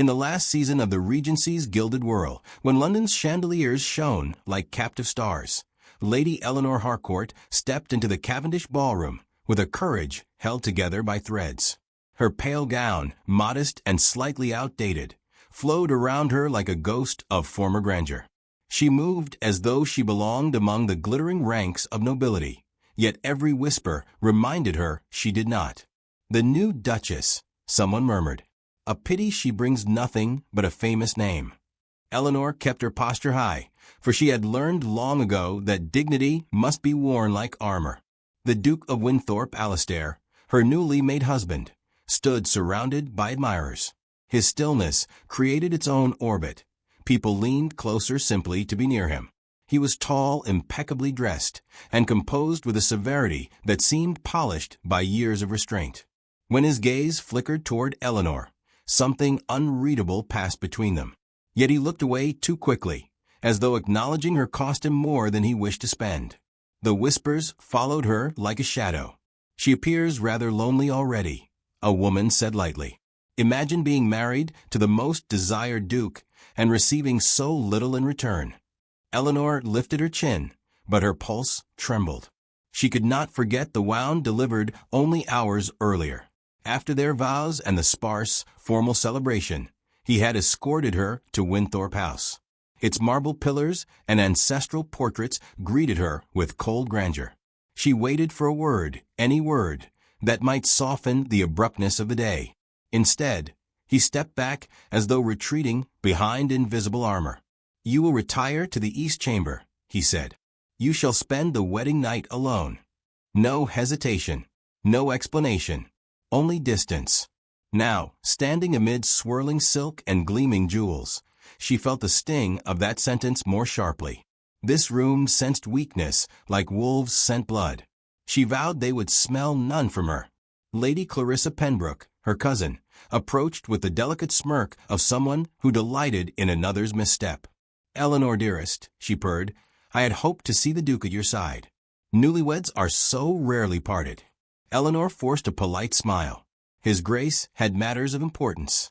In the last season of the Regency's Gilded Whirl, when London's chandeliers shone like captive stars, Lady Eleanor Harcourt stepped into the Cavendish ballroom with a courage held together by threads. Her pale gown, modest and slightly outdated, flowed around her like a ghost of former grandeur. She moved as though she belonged among the glittering ranks of nobility, yet every whisper reminded her she did not. "The new Duchess," someone murmured. "A pity she brings nothing but a famous name." Eleanor kept her posture high, for she had learned long ago that dignity must be worn like armor. The Duke of Wynthorpe, Alastair, her newly made husband, stood surrounded by admirers. His stillness created its own orbit. People leaned closer simply to be near him. He was tall, impeccably dressed, and composed with a severity that seemed polished by years of restraint. When his gaze flickered toward Eleanor, something unreadable passed between them. Yet he looked away too quickly, as though acknowledging her cost him more than he wished to spend. The whispers followed her like a shadow. "She appears rather lonely already," a woman said lightly. "Imagine being married to the most desired duke and receiving so little in return." Eleanor lifted her chin, but her pulse trembled. She could not forget the wound delivered only hours earlier. After their vows and the sparse, formal celebration, he had escorted her to Wynthorpe House. Its marble pillars and ancestral portraits greeted her with cold grandeur. She waited for a word, any word, that might soften the abruptness of the day. Instead, he stepped back as though retreating behind invisible armor. "You will retire to the East Chamber," he said. "You shall spend the wedding night alone. No hesitation, no explanation, only distance." Now, standing amid swirling silk and gleaming jewels, she felt the sting of that sentence more sharply. This room sensed weakness like wolves scent blood. She vowed they would smell none from her. Lady Clarissa Pembroke, her cousin, approached with the delicate smirk of someone who delighted in another's misstep. "Eleanor, dearest," she purred, "I had hoped to see the Duke at your side. Newlyweds are so rarely parted." Eleanor forced a polite smile. His Grace had matters of importance.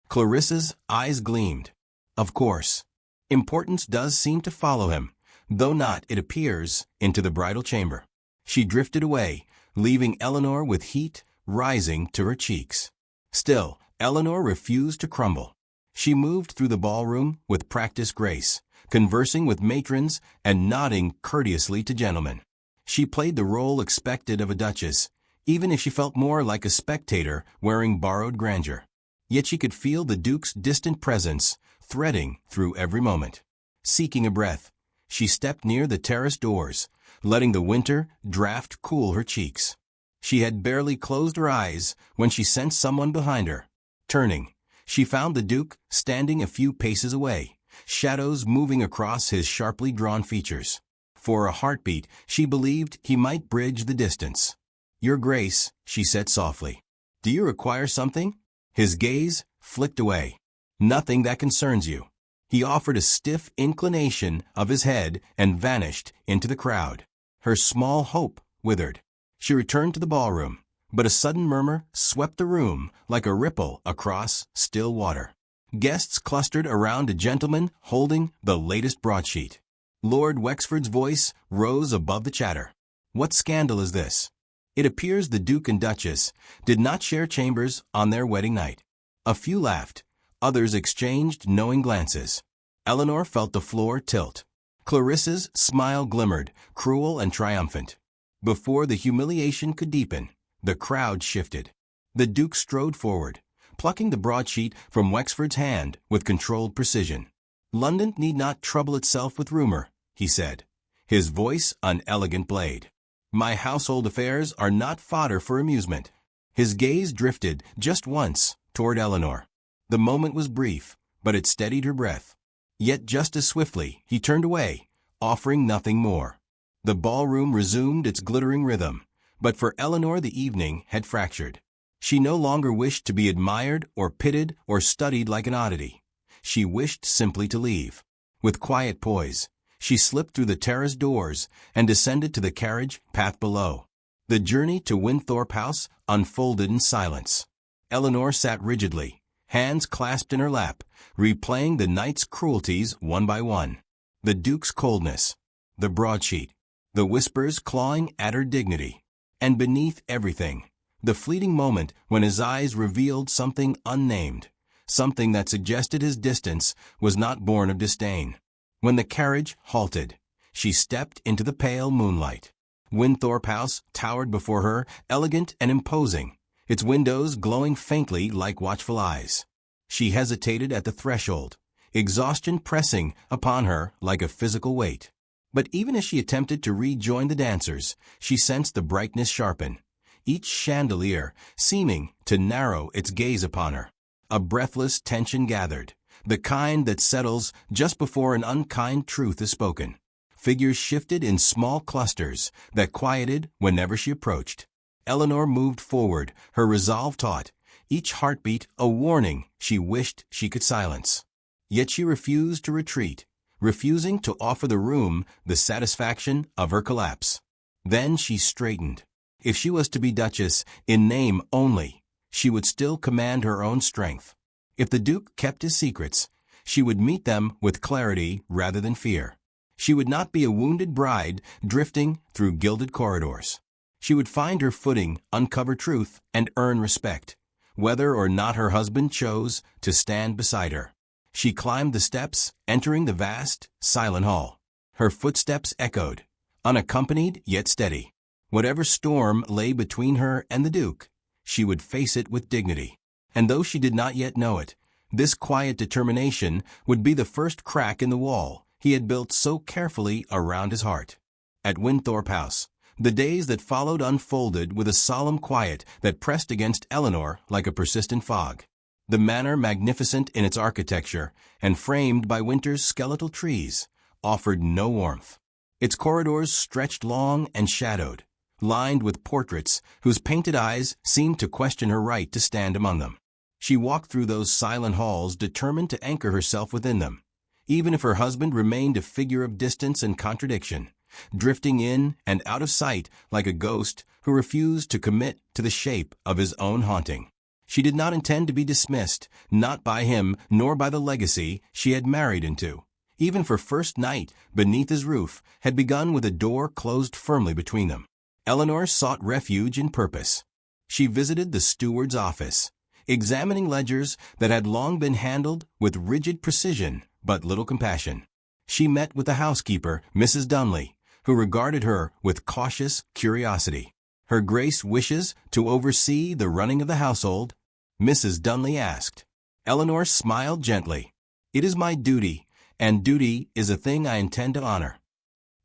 Clarissa's eyes gleamed. "Of course. Importance does seem to follow him, though not, it appears, into the bridal chamber." She drifted away, leaving Eleanor with heat rising to her cheeks. Still, Eleanor refused to crumble. She moved through the ballroom with practiced grace, conversing with matrons and nodding courteously to gentlemen. She played the role expected of a duchess, even if she felt more like a spectator wearing borrowed grandeur. Yet she could feel the Duke's distant presence threading through every moment. Seeking a breath, she stepped near the terrace doors, letting the winter draft cool her cheeks. She had barely closed her eyes when she sensed someone behind her. Turning, she found the Duke standing a few paces away, shadows moving across his sharply drawn features. For a heartbeat, she believed he might bridge the distance. "Your Grace," she said softly. "Do you require something?" His gaze flicked away. "Nothing that concerns you." He offered a stiff inclination of his head and vanished into the crowd. Her small hope withered. She returned to the ballroom, but a sudden murmur swept the room like a ripple across still water. Guests clustered around a gentleman holding the latest broadsheet. Lord Wexford's voice rose above the chatter. "What scandal is this?" It appears the Duke and Duchess did not share chambers on their wedding night. A few laughed, others exchanged knowing glances. Eleanor felt the floor tilt. Clarissa's smile glimmered, cruel and triumphant. Before the humiliation could deepen, the crowd shifted. The Duke strode forward, plucking the broadsheet from Wexford's hand with controlled precision. "London need not trouble itself with rumor," he said, his voice an elegant blade. "My household affairs are not fodder for amusement." His gaze drifted just once toward Eleanor. The moment was brief, but it steadied her breath. Yet just as swiftly, he turned away, offering nothing more. The ballroom resumed its glittering rhythm, but for Eleanor the evening had fractured. She no longer wished to be admired or pitied or studied like an oddity. She wished simply to leave. With quiet poise, she slipped through the terrace doors and descended to the carriage path below. The journey to Wynthorpe House unfolded in silence. Eleanor sat rigidly, hands clasped in her lap, replaying the night's cruelties one by one. The Duke's coldness, the broadsheet, the whispers clawing at her dignity, and beneath everything, the fleeting moment when his eyes revealed something unnamed, something that suggested his distance was not born of disdain. When the carriage halted, she stepped into the pale moonlight. Wynthorpe House towered before her, elegant and imposing, its windows glowing faintly like watchful eyes. She hesitated at the threshold, exhaustion pressing upon her like a physical weight. But even as she attempted to rejoin the dancers, she sensed the brightness sharpen, each chandelier seeming to narrow its gaze upon her. A breathless tension gathered, the kind that settles just before an unkind truth is spoken. Figures shifted in small clusters that quieted whenever she approached. Eleanor moved forward, her resolve taut, each heartbeat a warning she wished she could silence. Yet she refused to retreat, refusing to offer the room the satisfaction of her collapse. Then she straightened. If she was to be Duchess in name only, she would still command her own strength. If the Duke kept his secrets, she would meet them with clarity rather than fear. She would not be a wounded bride drifting through gilded corridors. She would find her footing, uncover truth, and earn respect, whether or not her husband chose to stand beside her. She climbed the steps, entering the vast, silent hall. Her footsteps echoed, unaccompanied yet steady. Whatever storm lay between her and the Duke, she would face it with dignity. And though she did not yet know it, this quiet determination would be the first crack in the wall he had built so carefully around his heart. At Wynthorpe House, the days that followed unfolded with a solemn quiet that pressed against Eleanor like a persistent fog. The manor, magnificent in its architecture and framed by winter's skeletal trees, offered no warmth. Its corridors stretched long and shadowed, lined with portraits whose painted eyes seemed to question her right to stand among them. She walked through those silent halls determined to anchor herself within them, even if her husband remained a figure of distance and contradiction, drifting in and out of sight like a ghost who refused to commit to the shape of his own haunting. She did not intend to be dismissed, not by him nor by the legacy she had married into. Even her first night beneath his roof had begun with a door closed firmly between them. Eleanor sought refuge in purpose. She visited the steward's office, examining ledgers that had long been handled with rigid precision but little compassion. She met with the housekeeper, Mrs. Dunley, who regarded her with cautious curiosity. Her Grace wishes to oversee the running of the household? Mrs. Dunley asked. Eleanor smiled gently. It is my duty, and duty is a thing I intend to honor.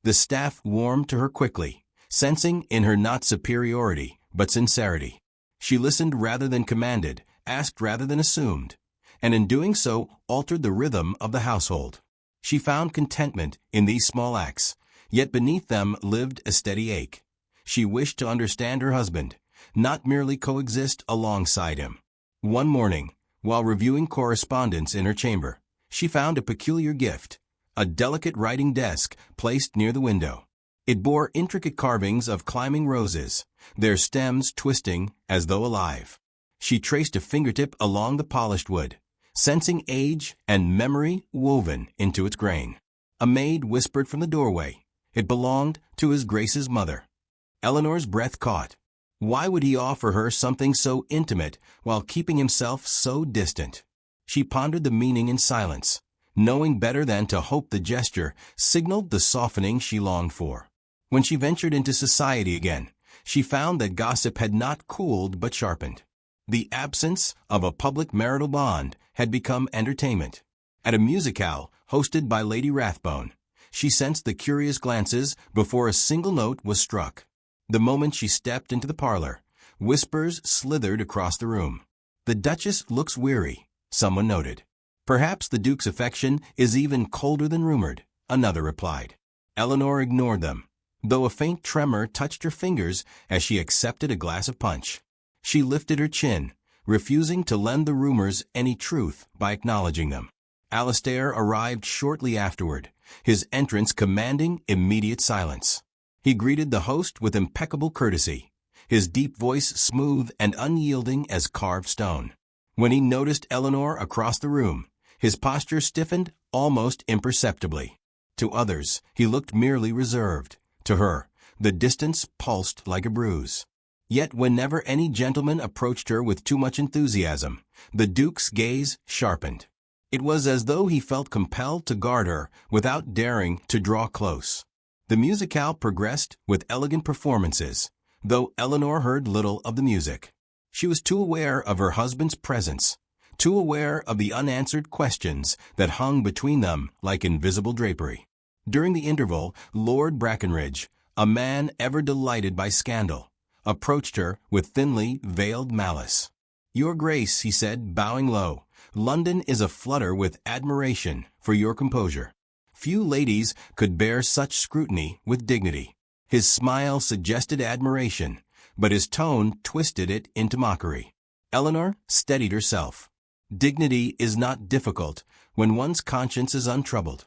The staff warmed to her quickly, sensing in her not superiority, but sincerity. She listened rather than commanded, asked rather than assumed, and in doing so altered the rhythm of the household. She found contentment in these small acts, yet beneath them lived a steady ache. She wished to understand her husband, not merely coexist alongside him. One morning, while reviewing correspondence in her chamber, she found a peculiar gift, a delicate writing desk placed near the window. It bore intricate carvings of climbing roses, their stems twisting as though alive. She traced a fingertip along the polished wood, sensing age and memory woven into its grain. A maid whispered from the doorway. It belonged to His Grace's mother. Eleanor's breath caught. Why would he offer her something so intimate while keeping himself so distant? She pondered the meaning in silence, knowing better than to hope the gesture signaled the softening she longed for. When she ventured into society again, she found that gossip had not cooled but sharpened. The absence of a public marital bond had become entertainment. At a musicale hosted by Lady Rathbone, she sensed the curious glances before a single note was struck. The moment she stepped into the parlor, whispers slithered across the room. The Duchess looks weary, someone noted. Perhaps the Duke's affection is even colder than rumored, another replied. Eleanor ignored them, though a faint tremor touched her fingers as she accepted a glass of punch. She lifted her chin, refusing to lend the rumors any truth by acknowledging them. Alastair arrived shortly afterward, his entrance commanding immediate silence. He greeted the host with impeccable courtesy, his deep voice smooth and unyielding as carved stone. When he noticed Eleanor across the room, his posture stiffened almost imperceptibly. To others, he looked merely reserved. To her, the distance pulsed like a bruise. Yet whenever any gentleman approached her with too much enthusiasm, the Duke's gaze sharpened. It was as though he felt compelled to guard her without daring to draw close. The musicale progressed with elegant performances, though Eleanor heard little of the music. She was too aware of her husband's presence, too aware of the unanswered questions that hung between them like invisible drapery. During the interval, Lord Brackenridge, a man ever delighted by scandal, approached her with thinly veiled malice. "Your Grace," he said, bowing low, "London is aflutter with admiration for your composure." Few ladies could bear such scrutiny with dignity. His smile suggested admiration, but his tone twisted it into mockery. Eleanor steadied herself. Dignity is not difficult when one's conscience is untroubled.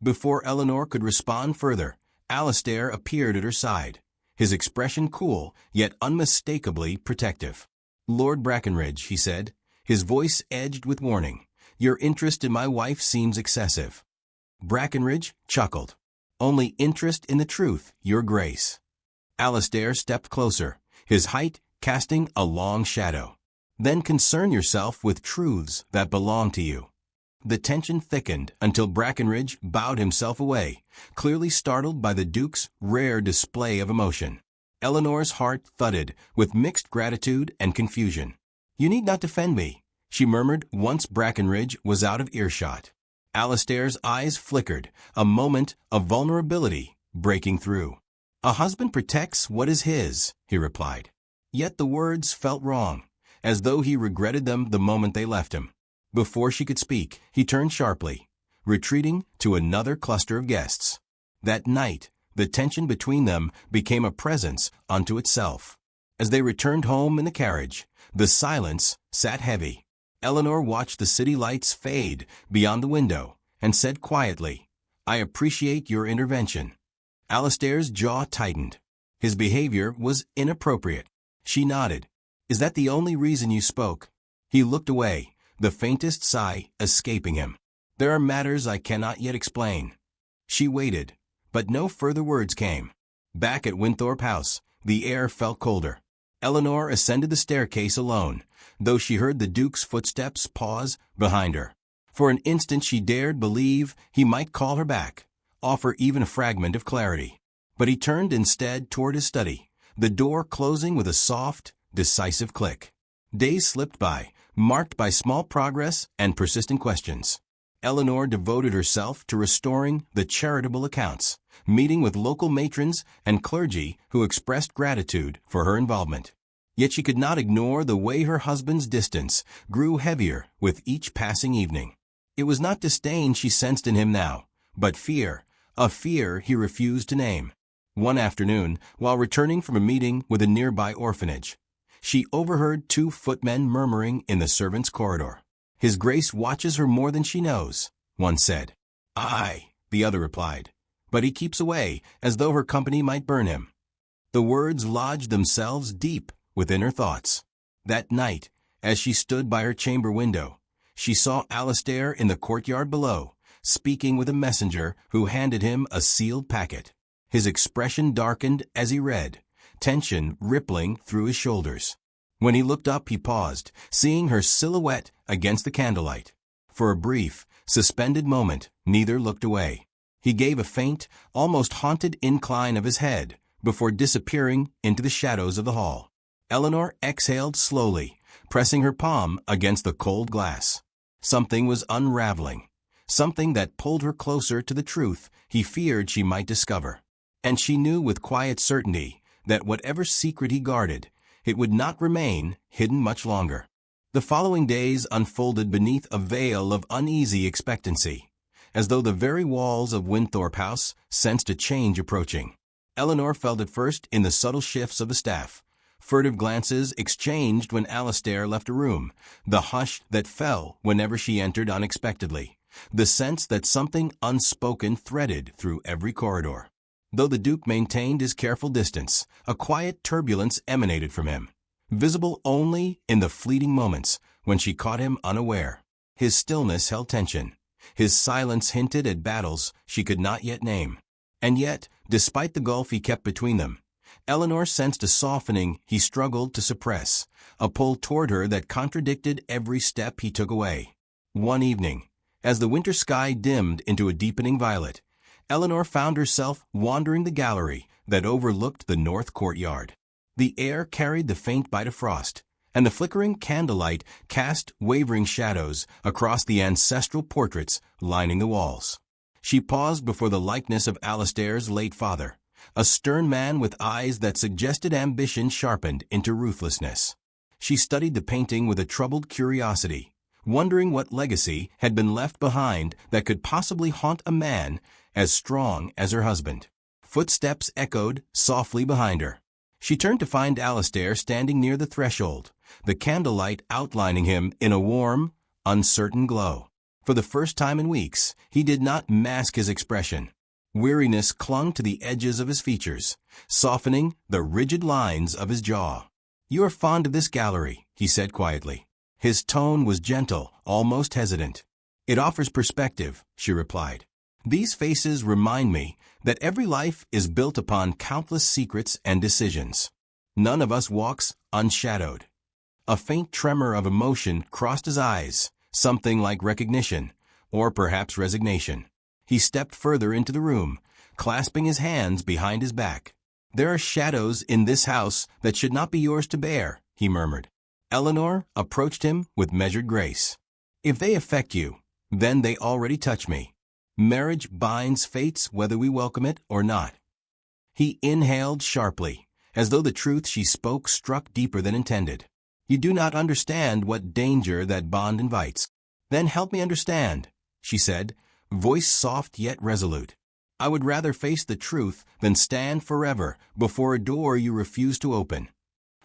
Before Eleanor could respond further, Alastair appeared at her side, his expression cool, yet unmistakably protective. "Lord Brackenridge," he said, his voice edged with warning, "your interest in my wife seems excessive." Brackenridge chuckled. "Only interest in the truth, your Grace." Alastair stepped closer, his height casting a long shadow. "Then concern yourself with truths that belong to you." The tension thickened until Brackenridge bowed himself away, clearly startled by the Duke's rare display of emotion. Eleanor's heart thudded with mixed gratitude and confusion. "You need not defend me," she murmured once Brackenridge was out of earshot. Alastair's eyes flickered, a moment of vulnerability breaking through. "A husband protects what is his," he replied. Yet the words felt wrong, as though he regretted them the moment they left him. Before she could speak, he turned sharply, retreating to another cluster of guests. That night, the tension between them became a presence unto itself. As they returned home in the carriage, the silence sat heavy. Eleanor watched the city lights fade beyond the window and said quietly, "I appreciate your intervention." Alastair's jaw tightened. His behavior was inappropriate. She nodded. "Is that the only reason you spoke?" He looked away, the faintest sigh escaping him. "There are matters I cannot yet explain." She waited, but no further words came. Back at Wynthorpe House, the air felt colder. Eleanor ascended the staircase alone, though she heard the Duke's footsteps pause behind her. For an instant she dared believe he might call her back, offer even a fragment of clarity. But he turned instead toward his study, the door closing with a soft, decisive click. Days slipped by, marked by small progress and persistent questions. Eleanor devoted herself to restoring the charitable accounts, meeting with local matrons and clergy who expressed gratitude for her involvement. Yet she could not ignore the way her husband's distance grew heavier with each passing evening. It was not disdain she sensed in him now, but fear, a fear he refused to name. One afternoon, while returning from a meeting with a nearby orphanage, she overheard two footmen murmuring in the servants' corridor. "His Grace watches her more than she knows," one said. "Aye," the other replied, "but he keeps away as though her company might burn him." The words lodged themselves deep within her thoughts. That night, as she stood by her chamber window, she saw Alastair in the courtyard below, speaking with a messenger who handed him a sealed packet. His expression darkened as he read, tension rippling through his shoulders. When he looked up, he paused, seeing her silhouette against the candlelight. For a brief, suspended moment, neither looked away. He gave a faint, almost haunted incline of his head before disappearing into the shadows of the hall. Eleanor exhaled slowly, pressing her palm against the cold glass. Something was unraveling, something that pulled her closer to the truth he feared she might discover. And she knew with quiet certainty that whatever secret he guarded, it would not remain hidden much longer. The following days unfolded beneath a veil of uneasy expectancy, as though the very walls of Wynthorpe House sensed a change approaching. Eleanor felt it first in the subtle shifts of the staff, furtive glances exchanged when Alastair left a room, the hush that fell whenever she entered unexpectedly, the sense that something unspoken threaded through every corridor. Though the Duke maintained his careful distance, a quiet turbulence emanated from him, visible only in the fleeting moments when she caught him unaware. His stillness held tension. His silence hinted at battles she could not yet name. And yet, despite the gulf he kept between them, Eleanor sensed a softening he struggled to suppress, a pull toward her that contradicted every step he took away. One evening, as the winter sky dimmed into a deepening violet, Eleanor found herself wandering the gallery that overlooked the north courtyard. The air carried the faint bite of frost, and the flickering candlelight cast wavering shadows across the ancestral portraits lining the walls. She paused before the likeness of Alistair's late father, a stern man with eyes that suggested ambition sharpened into ruthlessness. She studied the painting with a troubled curiosity, wondering what legacy had been left behind that could possibly haunt a man as strong as her husband. Footsteps echoed softly behind her. She turned to find Alistair standing near the threshold, the candlelight outlining him in a warm, uncertain glow. For the first time in weeks, he did not mask his expression. Weariness clung to the edges of his features, softening the rigid lines of his jaw. "You are fond of this gallery," he said quietly. His tone was gentle, almost hesitant. "It offers perspective," she replied. "These faces remind me that every life is built upon countless secrets and decisions. None of us walks unshadowed." A faint tremor of emotion crossed his eyes, something like recognition, or perhaps resignation. He stepped further into the room, clasping his hands behind his back. "There are shadows in this house that should not be yours to bear," he murmured. Eleanor approached him with measured grace. "If they affect you, then they already touch me. Marriage binds fates whether we welcome it or not." He inhaled sharply, as though the truth she spoke struck deeper than intended. "You do not understand what danger that bond invites." "Then help me understand," she said, voice soft yet resolute. "I would rather face the truth than stand forever before a door you refuse to open."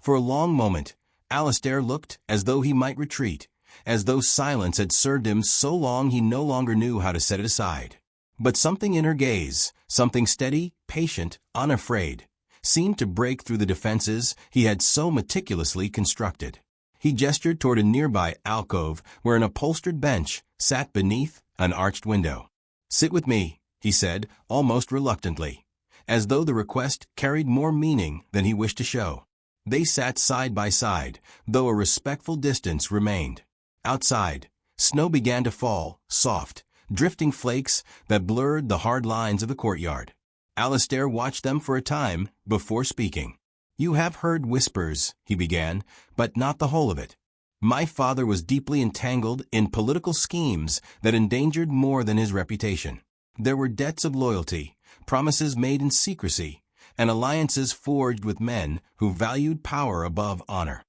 For a long moment, Alistair looked as though he might retreat, as though silence had served him so long he no longer knew how to set it aside. But something in her gaze, something steady, patient, unafraid, seemed to break through the defenses he had so meticulously constructed. He gestured toward a nearby alcove where an upholstered bench sat beneath an arched window. "Sit with me," he said, almost reluctantly, as though the request carried more meaning than he wished to show. They sat side by side, though a respectful distance remained. Outside, snow began to fall, soft, drifting flakes that blurred the hard lines of the courtyard. Alistair watched them for a time before speaking. "You have heard whispers," he began, "but not the whole of it. My father was deeply entangled in political schemes that endangered more than his reputation. There were debts of loyalty, promises made in secrecy, and alliances forged with men who valued power above honor."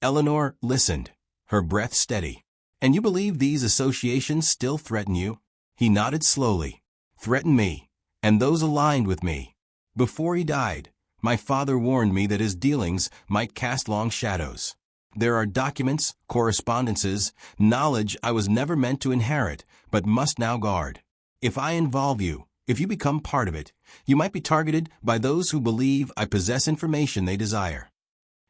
Eleanor listened, her breath steady. "And you believe these associations still threaten you?" He nodded slowly. "Threaten me, and those aligned with me. Before he died, my father warned me that his dealings might cast long shadows. There are documents, correspondences, knowledge I was never meant to inherit, but must now guard. If I involve you, if you become part of it, you might be targeted by those who believe I possess information they desire."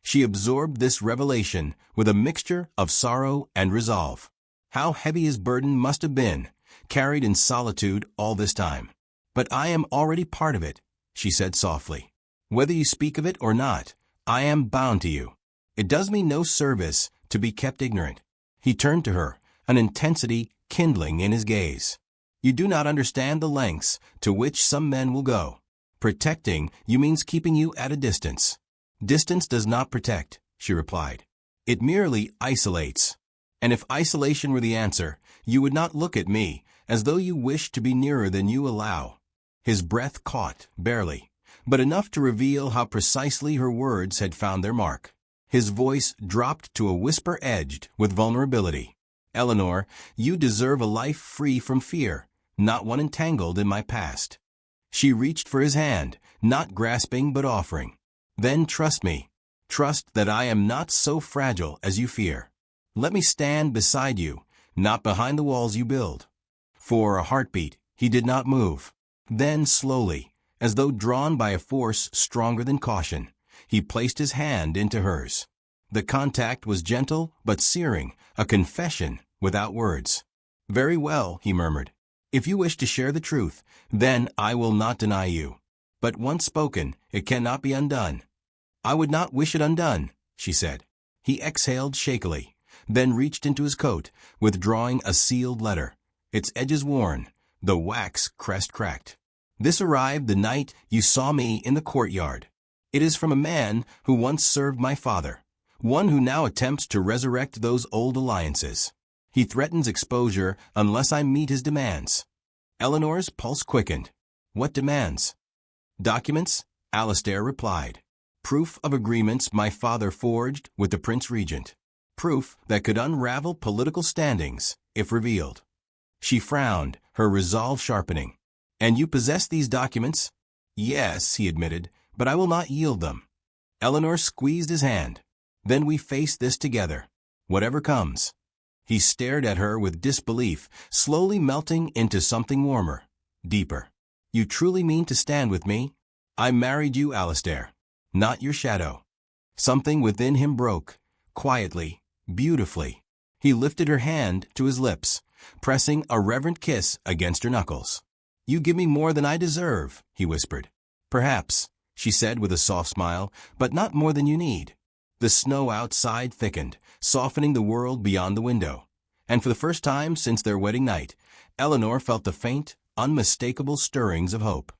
She absorbed this revelation with a mixture of sorrow and resolve. How heavy his burden must have been, carried in solitude all this time. "But I am already part of it," she said softly. "Whether you speak of it or not, I am bound to you. It does me no service to be kept ignorant." He turned to her, an intensity kindling in his gaze. "You do not understand the lengths to which some men will go. Protecting you means keeping you at a distance." "Distance does not protect," she replied. "It merely isolates. And if isolation were the answer, you would not look at me as though you wished to be nearer than you allow." His breath caught, barely, but enough to reveal how precisely her words had found their mark. His voice dropped to a whisper edged with vulnerability. "Eleanor, you deserve a life free from fear, not one entangled in my past." She reached for his hand, not grasping but offering. "Then trust me. Trust that I am not so fragile as you fear. Let me stand beside you, not behind the walls you build." For a heartbeat, he did not move. Then slowly, as though drawn by a force stronger than caution, he placed his hand into hers. The contact was gentle but searing, a confession without words. "Very well," he murmured. "If you wish to share the truth, then I will not deny you. But once spoken, it cannot be undone." "I would not wish it undone," she said. He exhaled shakily, then reached into his coat, withdrawing a sealed letter, its edges worn, the wax crest cracked. "This arrived the night you saw me in the courtyard. It is from a man who once served my father, one who now attempts to resurrect those old alliances. He threatens exposure unless I meet his demands." Eleanor's pulse quickened. "What demands?" "Documents," Alastair replied. "Proof of agreements my father forged with the Prince Regent. Proof that could unravel political standings, if revealed." She frowned, her resolve sharpening. "And you possess these documents?" "Yes," he admitted, "but I will not yield them." Eleanor squeezed his hand. "Then we face this together, whatever comes." He stared at her with disbelief, slowly melting into something warmer, deeper. "You truly mean to stand with me?" "I married you, Alastair, not your shadow." Something within him broke, quietly, beautifully. He lifted her hand to his lips, pressing a reverent kiss against her knuckles. "You give me more than I deserve," he whispered. "Perhaps," she said with a soft smile, "but not more than you need." The snow outside thickened, softening the world beyond the window. And for the first time since their wedding night, Eleanor felt the faint, unmistakable stirrings of hope.